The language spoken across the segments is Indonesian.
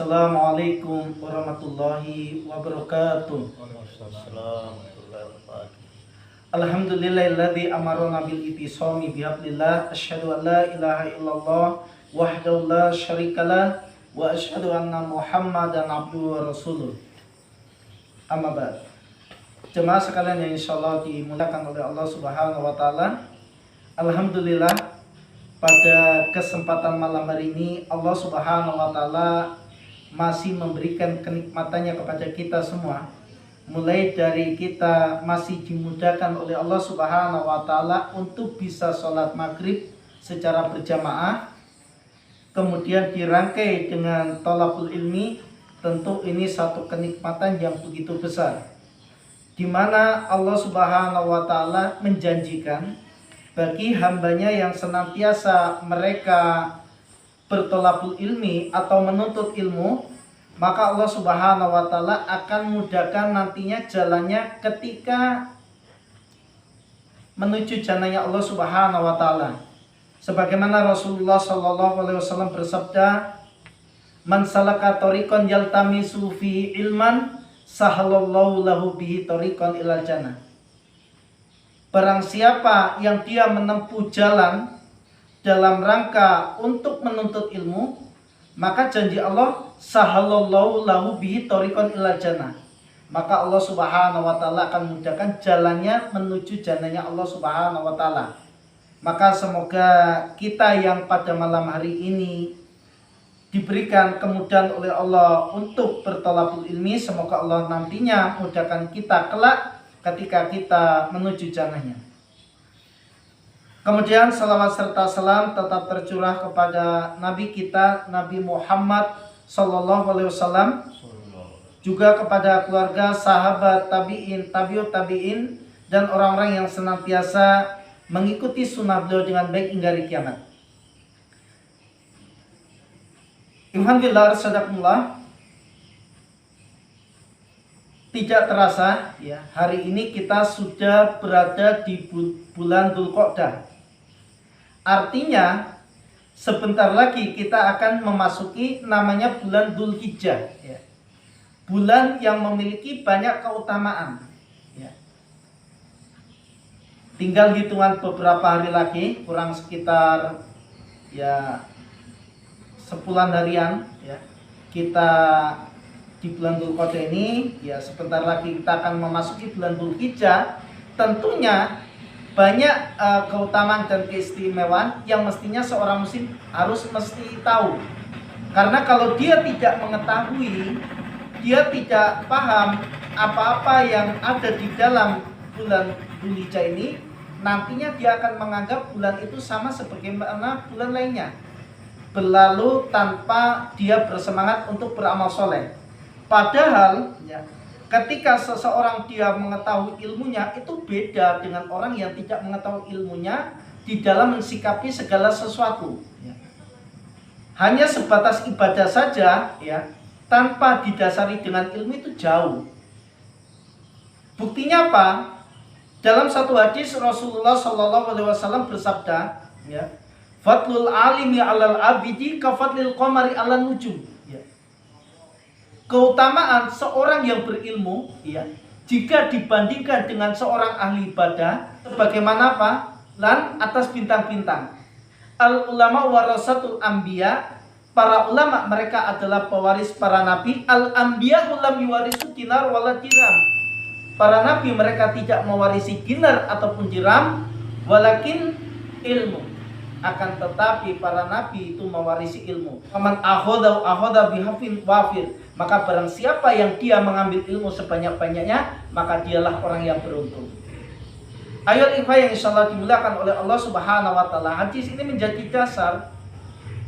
Assalamualaikum warahmatullahi wabarakatuh. Alhamdulillahilladzi amarna bil ittisami bihablillah, asyhadu an la ilaha illallah wahdahu la syarikalah wa asyhadu anna Muhammadan abduhu wa rasuluh. Amma ba'd. Jemaah sekalian yang insyaallah dimuliakan oleh Allah Subhanahu wa taala. Alhamdulillah, pada kesempatan malam hari ini Allah Subhanahu wa taala masih memberikan kenikmatannya kepada kita semua. Mulai dari kita masih dimudahkan oleh Allah Subhanahu wa taala untuk bisa sholat maghrib secara berjamaah, kemudian dirangkai dengan thalabul ilmi. Tentu ini satu kenikmatan yang begitu besar, di mana Allah Subhanahu wa taala menjanjikan bagi hambanya yang senantiasa mereka bertolabul ilmi atau menuntut ilmu, maka Allah Subhanahu wa taala akan mudahkan nantinya jalannya ketika menuju jannahnya Allah Subhanahu wa taala. Sebagaimana Rasulullah sallallahu alaihi wasallam bersabda, "Man salaka tariqan yaltamisu fi ilman, sahalallahu lahu bihi tariqan ilal jannah." Barang siapa yang dia menempuh jalan dalam rangka untuk menuntut ilmu, maka janji Allah, sahalallahu lahu bihi tariqan ilal jannah. Maka Allah Subhanahu wa taala akan mudahkan jalannya menuju jannahnya Allah Subhanahu wa taala. Maka semoga kita yang pada malam hari ini diberikan kemudahan oleh Allah untuk berthalabul ilmi, semoga Allah nantinya mudahkan kita kelak ketika kita menuju jannahnya. Kemudian salawat serta salam tetap tercurah kepada Nabi kita, Nabi Muhammad sallallahu alaihi wasallam, juga kepada keluarga, sahabat, tabi'in, tabi'ut tabi'in, dan orang-orang yang senantiasa mengikuti sunnah beliau dengan baik hingga hari kiamat. Alhamdulillah, sadaqullah. Tidak terasa ya, hari ini kita sudah berada di bulan Dzulqa'dah. Artinya sebentar lagi kita akan memasuki namanya bulan Dzulhijjah ya. Bulan yang memiliki banyak keutamaan ya. Tinggal hitungan beberapa hari lagi, kurang sekitar ya 10 harian ya, kita di bulan Dzulqa'dah ini ya. Sebentar lagi kita akan memasuki bulan Dzulhijjah. Tentunya banyak keutamaan dan keistimewaan yang mestinya seorang muslim harus mesti tahu. Karena kalau dia tidak mengetahui, dia tidak paham apa-apa yang ada di dalam bulan Dzulhijjah ini, nantinya dia akan menganggap bulan itu sama sebagaimana bulan lainnya, berlalu tanpa dia bersemangat untuk beramal soleh. Padahal ya, ketika seseorang dia mengetahui ilmunya, itu beda dengan orang yang tidak mengetahui ilmunya di dalam mensikapi segala sesuatu ya. Hanya sebatas ibadah saja ya, tanpa didasari dengan ilmu itu jauh. Buktinya apa? Dalam satu hadis Rasulullah sallallahu alaihi wasallam bersabda ya, "Fadlul alimi 'alal abidi ka fadlil qamari 'alan nujum." Ya. Keutamaan seorang yang berilmu ya, jika dibandingkan dengan seorang ahli ibadah, bagaimana apa? Lan atas bintang-bintang. Al ulama warasatul anbiya, para ulama mereka adalah pewaris para nabi. Al anbiya lam yuwarisu dinar wala dirham. Para nabi mereka tidak mewarisi dinar ataupun dirham, walakin ilmu. Akan tetapi para nabi itu mewarisi ilmu. Faman akhadha bihafin wafir. Maka barang siapa yang dia mengambil ilmu sebanyak-banyaknya, maka dialah orang yang beruntung. Ayat ikhwah yang insyaallah dimuliakan oleh Allah Subhanahu wa taala, hadis ini menjadi dasar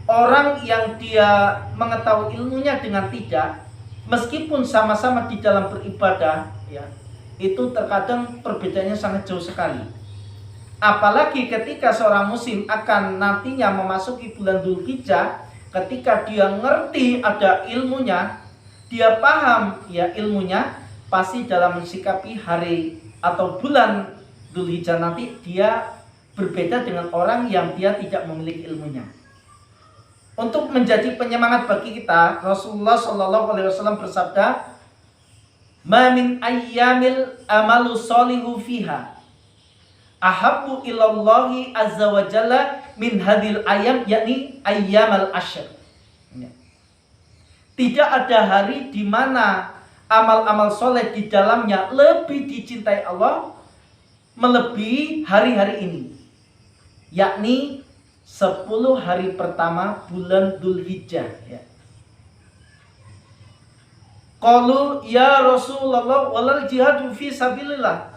orang yang dia mengetahui ilmunya dengan tidak, meskipun sama-sama di dalam beribadah ya, itu terkadang perbedaannya sangat jauh sekali. Apalagi ketika seorang muslim akan nantinya memasuki bulan Dzulhijjah, ketika dia ngerti ada ilmunya, dia paham ya ilmunya, pasti dalam mensikapi hari atau bulan Dzulhijjah nanti dia berbeda dengan orang yang dia tidak memiliki ilmunya. untuk menjadi penyemangat bagi kita, Rasulullah Shallallahu Alaihi Wasallam bersabda, "Ma min ayyamil amalu solihu fiha ahabbu ilallahi azza wa jalla min hadil ayam, yakni ayyamal ashr." Tidak ada hari di mana amal-amal soleh di dalamnya lebih dicintai Allah melebihi hari-hari ini, yakni 10 hari pertama bulan Dzulhijjah, ya. Qalu ya Rasulullah walal jihadu fi sabilillah.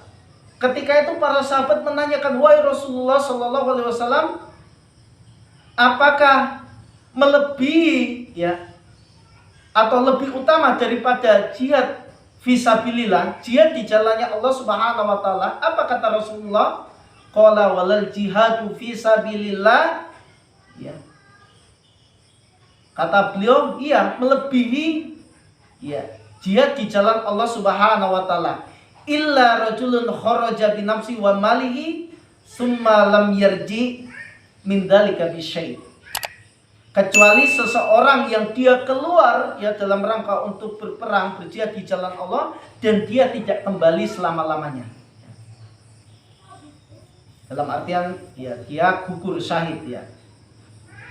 Ketika itu para sahabat menanyakan, wahai Rasulullah sallallahu alaihi wasallam, apakah melebihi, ya, atau lebih utama daripada jihad fisabilillah, jihad di jalannya Allah Subhanahu wa taala? Apa kata Rasulullah? Qala walal jihadu fisabilillah, ya. Kata beliau, iya, melebihi, ya, jihad di jalan Allah Subhanahu wa taala. Illa rajulun kharaja bi nafsi wa malihi summa lam yarji min dzalika bi syai'. Kecuali seseorang yang dia keluar, ya, dalam rangka untuk berperang, berjihad di jalan Allah, dan dia tidak kembali selama-lamanya. Dalam artian, ya, dia gugur syahid, ya.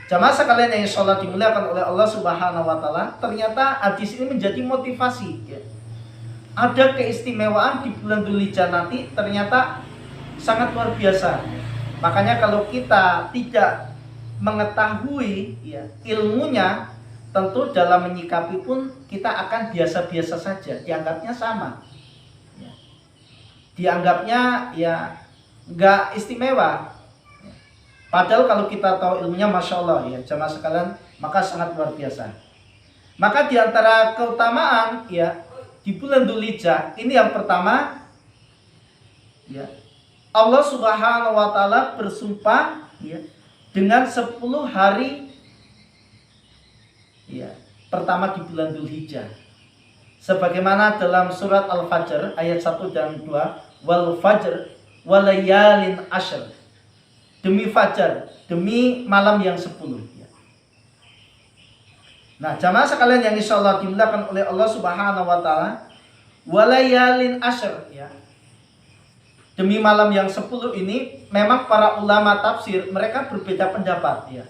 Jamaah sekalian yang sholat dimuliakan oleh Allah Subhanahu wa taala, ternyata hadis ini menjadi motivasi, ya. Ada keistimewaan di bulan Dzulhijjah nanti, ternyata sangat luar biasa. Makanya kalau kita tidak mengetahui, ya, ilmunya, tentu dalam menyikapi pun kita akan biasa-biasa saja, dianggapnya sama, ya. Dianggapnya, ya, nggak istimewa. Padahal kalau kita tahu ilmunya, masya Allah, ya, jamaah sekalian, maka sangat luar biasa. Maka diantara keutamaan, ya, di bulan Dzulhijjah ini yang pertama, ya, Allah Subhanahu wa taala bersumpah, ya, dengan 10 hari, ya, pertama di bulan Dzulhijjah. Sebagaimana dalam surat Al-Fajr ayat 1 dan 2, wal fajr walayalin ashr, demi fajar, demi malam yang 10, ya. Nah, jamaah sekalian yang insyaallah dimuliakan oleh Allah Subhanahu wa taala, walayalin ashr, ya, demi malam yang 10 ini, memang para ulama tafsir mereka berbeda pendapat, ya.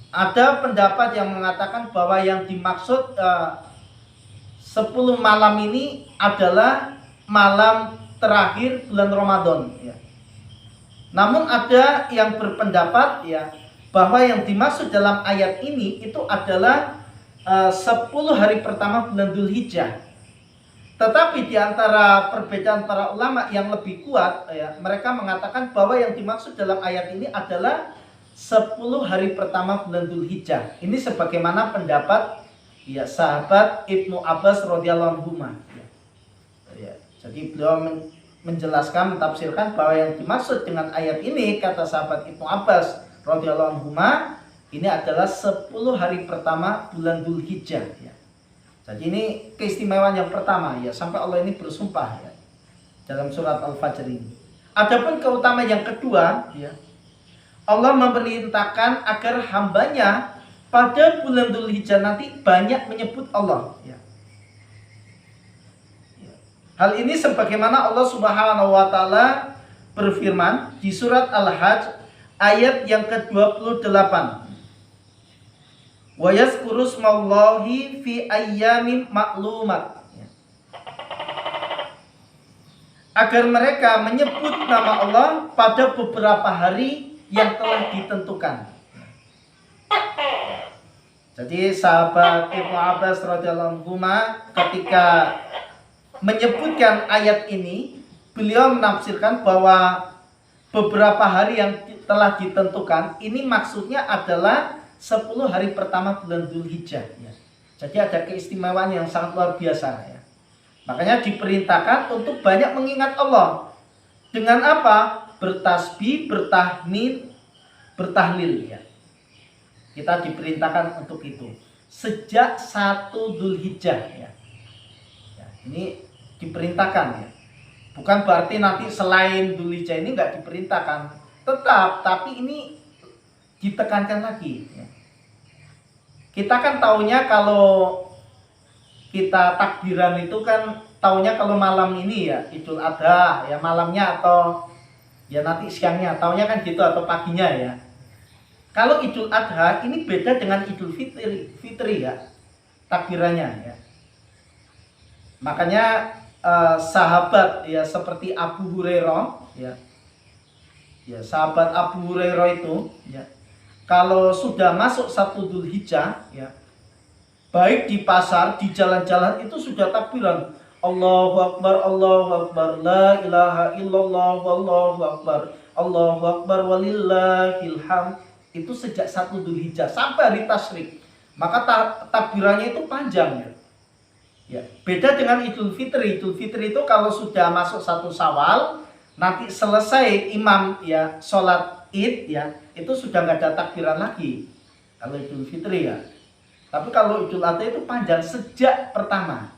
Ada pendapat yang mengatakan bahwa yang dimaksud 10 malam ini adalah malam terakhir bulan Ramadan, ya. Namun ada yang berpendapat, ya, bahwa yang dimaksud dalam ayat ini itu adalah 10 hari pertama bulan Dzulhijjah. Tetapi di antara perbedaan para ulama yang lebih kuat, ya, mereka mengatakan bahwa yang dimaksud dalam ayat ini adalah 10 hari pertama bulan Dzulhijjah. Ini sebagaimana pendapat, ya, sahabat Ibnu Abbas radhiyallahu anhu, ya. Ya, jadi beliau menjelaskan, mentafsirkan bahwa yang dimaksud dengan ayat ini, kata sahabat Ibnu Abbas radhiyallahu anhu, ini adalah 10 hari pertama bulan Dzulhijjah, ya. Jadi ini keistimewaan yang pertama, ya, sampai Allah ini bersumpah, ya, dalam surat Al-Fajr ini. Adapun keutamaan yang kedua, ya, Allah memerintahkan agar hambanya pada bulan Dzulhijjah nanti banyak menyebut Allah, ya. Hal ini sebagaimana Allah Subhanahu wa taala berfirman di surat Al-Hajj ayat yang ke-28. Wa yazkuru smallahi fi ayyamin ma'lumat. Agar mereka menyebut nama Allah pada beberapa hari yang telah ditentukan. Jadi sahabat Ibnu Abbas radhiyallahu anhu ketika menyebutkan ayat ini, beliau menafsirkan bahwa beberapa hari yang telah ditentukan ini maksudnya adalah 10 hari pertama bulan Dzulhijjah, ya. Jadi ada keistimewaan yang sangat luar biasa, ya. Makanya diperintahkan untuk banyak mengingat Allah. Dengan apa? Bertasbih, bertahmid, bertahlil, ya. Kita diperintahkan untuk itu sejak 1 Dzulhijjah, ya. Ya, ini diperintahkan, ya. Bukan berarti nanti selain Dzulhijjah ini nggak diperintahkan, tetap, tapi ini ditekankan lagi, ya. Kita kan taunya kalau kita takbiran itu kan taunya kalau malam ini ya Idul Adha ya malamnya atau ya nanti siangnya, taunya kan gitu atau paginya ya. Kalau Idul Adha ini beda dengan Idul Fitri ya takbirannya ya. Makanya sahabat ya seperti Abu Hurairah ya. Ya, sahabat Abu Hurairah itu ya kalau sudah masuk 1 Dzulhijjah ya, baik di pasar, di jalan-jalan itu sudah takbiran. Allahu Akbar, la ilaha illallah, wallahu akbar, Allahu Akbar, walillahil hamd. Itu sejak 1 Dzulhijjah sampai hari tasyrik. Maka takbirannya itu panjang ya. Ya, beda dengan Idul Fitri. Idul Fitri itu kalau sudah masuk 1 Syawal, nanti selesai imam ya sholat Id ya, itu sudah nggak ada takbiran lagi kalau Idul Fitri ya. Tapi kalau Idul Adha itu panjang sejak pertama.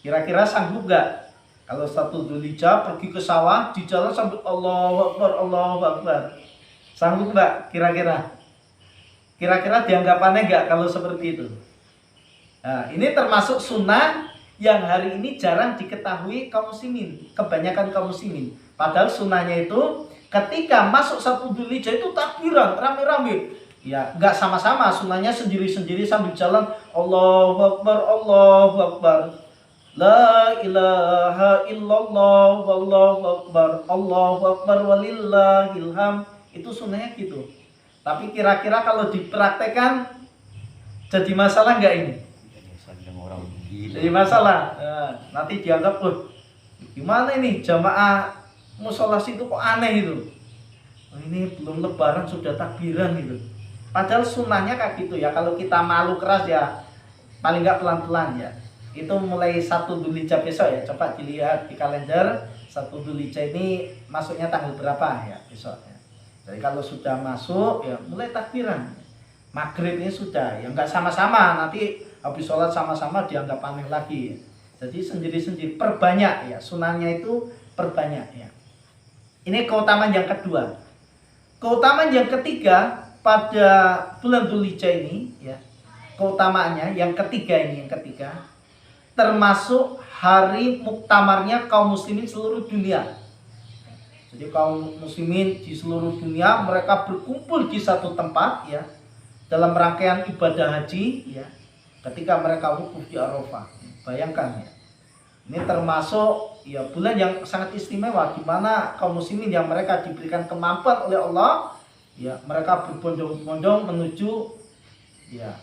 Kira-kira sanggup nggak kalau 1 Dzulhijjah pergi ke sawah di jalan sambil Allahu Akbar, Allahu Akbar? Sanggup nggak kira-kira? Kira-kira dianggapannya nggak kalau seperti itu? Nah, ini termasuk sunnah yang hari ini jarang diketahui kaum muslimin, kebanyakan kaum muslimin. Padahal sunnahnya itu ketika masuk 1 Dzulhijjah itu takbiran rame-rame. Ya, nggak sama-sama, sunnahnya sendiri-sendiri sambil jalan Allahu Akbar, Allahu Akbar. La ilaha illallah, wallahu akbar, Allahu akbar, walillahil hamd. Itu sunnahnya gitu. Tapi kira-kira kalau dipraktekkan jadi masalah nggak ini? Jadi masalah. Nah, nanti dianggap, gimana ini jamaah musola itu kok aneh itu? Ini belum lebaran sudah takbiran gitu. Padahal sunnahnya kayak gitu ya. Kalau kita malu keras ya paling nggak pelan-pelan ya. Itu mulai 1 Dzulhijjah besok ya. Coba dilihat di kalender 1 Dzulhijjah ini masuknya tanggal berapa ya besok ya. Jadi kalau sudah masuk ya mulai takbiran. Maghrib ini sudah ya nggak sama-sama, nanti habis sholat sama-sama dianggap aneh lagi. Jadi sendiri-sendiri perbanyak ya, sunahnya itu perbanyak ya. Ini keutamaan yang kedua. Keutamaan yang ketiga pada bulan Dzulhijjah ini ya, keutamaannya yang ketiga termasuk hari muktamarnya kaum muslimin seluruh dunia. Jadi kaum muslimin di seluruh dunia mereka berkumpul di satu tempat ya dalam rangkaian ibadah haji ya, ketika mereka wukuf di Arafah. Bayangkan ya. Ini termasuk ya bulan yang sangat istimewa di mana kaum muslimin yang mereka diberikan kemampuan oleh Allah ya, mereka berbondong-bondong menuju ya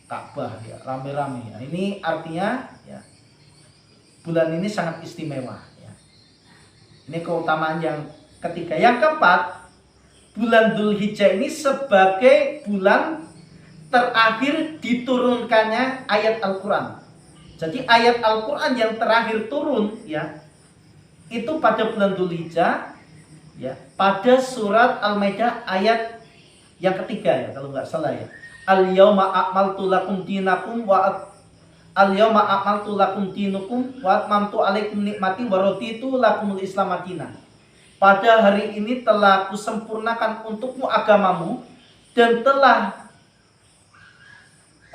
Ka'bah ya, rame-rame ya. Ini artinya ya bulan ini sangat istimewa ya. Ini keutamaan yang ketiga. Yang keempat, bulan Dzulhijjah ini sebagai bulan terakhir diturunkannya ayat Al-Quran. Jadi ayat Al-Quran yang terakhir turun ya, itu pada bulan Dzulhijjah ya, pada surat Al-Maidah ayat yang ketiga ya kalau nggak salah ya. Al-yauma akmaltu lakum dinakum wa al-yauma akmaltu lakum dinukum wa atmamtu alaikum nikmati wa raditu lakumul Islam madinah. Pada hari ini telah kusempurnakan untukmu agamamu dan telah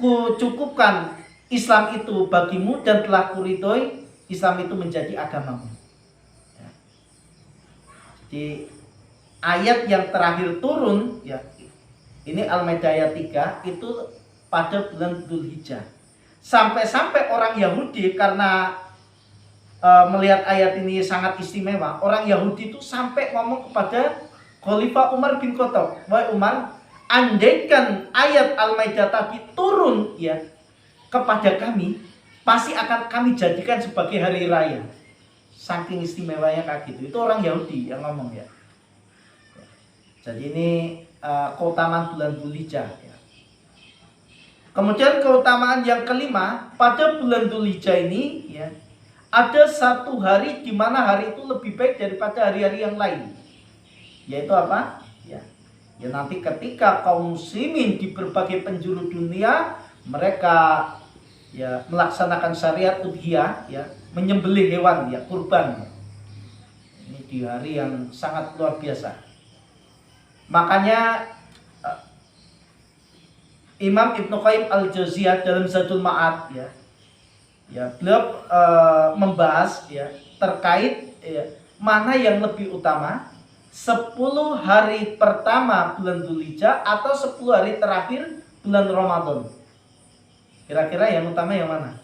kucukupkan Islam itu bagimu dan telah kuridhoi Islam itu menjadi agamamu. Ya. Jadi ayat yang terakhir turun ya, ini Al-Maidah ayat 3 itu pada bulan Dzulhijjah. Sampai-sampai orang Yahudi karena melihat ayat ini sangat istimewa, orang Yahudi itu sampai ngomong kepada Khalifah Umar bin Khattab, "Wahai Umar, andaikan ayat Al-Maidah tadi turun ya kepada kami, pasti akan kami jadikan sebagai hari raya." Saking istimewanya kayak gitu. Itu orang Yahudi yang ngomong ya. Jadi ini keutamaan bulan Dzulhijjah ya. Kemudian keutamaan yang kelima, pada bulan Dzulhijjah ini ya, ada satu hari di mana hari itu lebih baik daripada hari-hari yang lain. Yaitu apa? Ya, ya nanti ketika kaum muslimin di berbagai penjuru dunia mereka ya melaksanakan syariat udhiyah ya, menyembelih hewan ya, kurban. Ini di hari yang sangat luar biasa. Makanya Imam Ibnu Qayyim Al-Jauziyah dalam Zadul Ma'ad beliau membahas terkait mana yang lebih utama, 10 hari pertama bulan Dzulhijjah atau 10 hari terakhir bulan Ramadan. Kira-kira yang utama yang mana?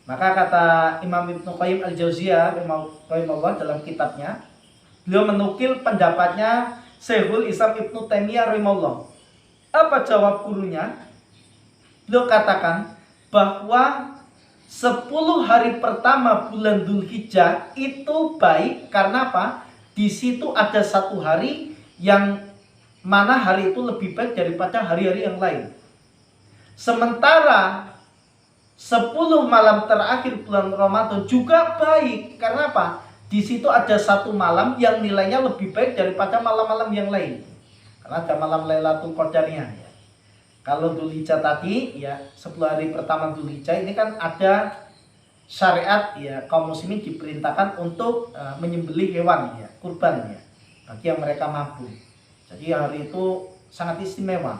Maka kata Imam Ibnu Qayyim Al-Jauziyah rahimahullah dalam kitabnya, beliau menukil pendapatnya Syekhul Islam Ibnu Taimiyah rahimahullah. Apa jawab gurunya? Beliau katakan bahwa 10 hari pertama bulan Dzulhijjah itu baik karena apa? Di situ ada 1 hari yang mana hari itu lebih baik daripada hari-hari yang lain. Sementara 10 malam terakhir bulan Ramadan juga baik. Karena apa? Di situ ada 1 malam yang nilainya lebih baik daripada malam-malam yang lain. Karena ada malam Lailatul Qadarnya. Kalau Dzulhijjah tadi 10 hari pertama Dzulhijjah ini kan ada syariat kaum muslimin diperintahkan untuk menyembelih hewan kurban bagi yang mereka mampu. Jadi hari itu sangat istimewa.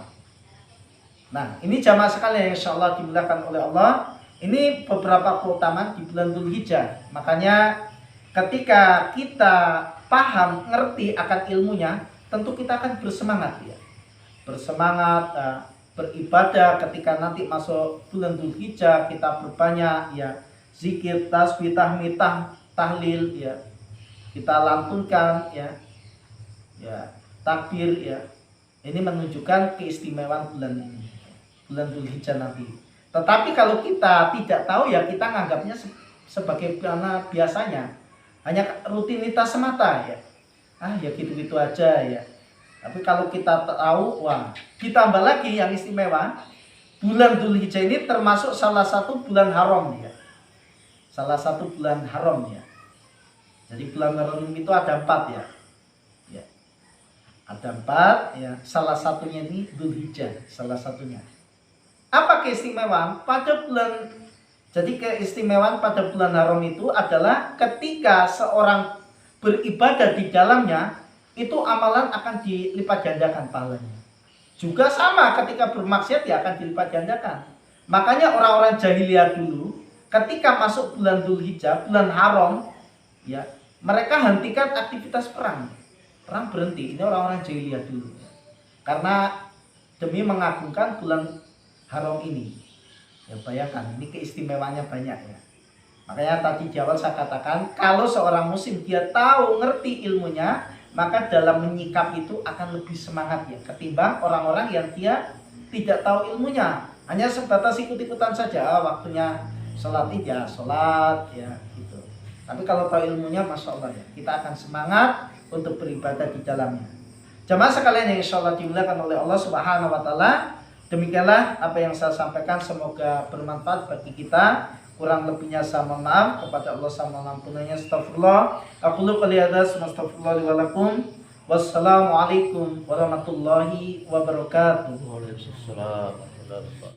Nah, ini jamaah sekalian yang insyaallah dimuliakan oleh Allah. Ini beberapa keutamaan di bulan Dzulhijjah. Makanya ketika kita paham, ngerti akan ilmunya, tentu kita akan bersemangat bersemangat beribadah. Ketika nanti masuk bulan Dzulhijjah, kita berbanyak zikir, tasbih, tahmid, tahlil kita lantunkan takbir Ini menunjukkan keistimewaan bulan ini, bulan Dzulhijjah nanti. Tetapi kalau kita tidak tahu kita nganggapnya sebagai biasanya, hanya rutinitas semata gitu-gitu aja Tapi kalau kita tahu, ditambah lagi yang istimewa, bulan Dzulhijjah ini termasuk salah satu bulan haram Salah satu bulan haram Jadi bulan haram itu ada 4 Ada 4 salah satunya ini Dzulhijjah, salah satunya. Apa keistimewaan pada bulan? Jadi keistimewaan pada bulan haram itu adalah ketika seorang beribadah di dalamnya, itu amalan akan dilipat gandakan pahalanya. Juga sama ketika bermaksiat akan dilipat gandakan. Makanya orang-orang jahiliyah dulu ketika masuk bulan Dzulhijjah, bulan haram, mereka hentikan aktivitas perang. Perang berhenti. Ini orang-orang jahiliyah dulu. Karena demi mengagungkan bulan haram ini. Bayangkan, ini keistimewaannya banyak Makanya tadi di awal saya katakan, kalau seorang muslim dia tahu, ngerti ilmunya, maka dalam menyikap itu akan lebih semangat ketimbang orang-orang yang dia tidak tahu ilmunya. Hanya sebatas ikut-ikutan saja, waktunya sholat id sholat gitu. Tapi kalau tahu ilmunya, masya Allah kita akan semangat untuk beribadah di dalamnya. Jamaah sekalian yang insya Allah dimuliakan oleh Allah Subhanahu Wa Taala, demikianlah apa yang saya sampaikan, semoga bermanfaat bagi kita. Kurang lebihnya saya mohon maaf, kepada Allah saya mohon ampunannya. Astagfirullah. Aqulu qouli hadza wa astaghfirullah li wa lakum. Wassalamualaikum warahmatullahi wabarakatuh. Waalaikumsalam.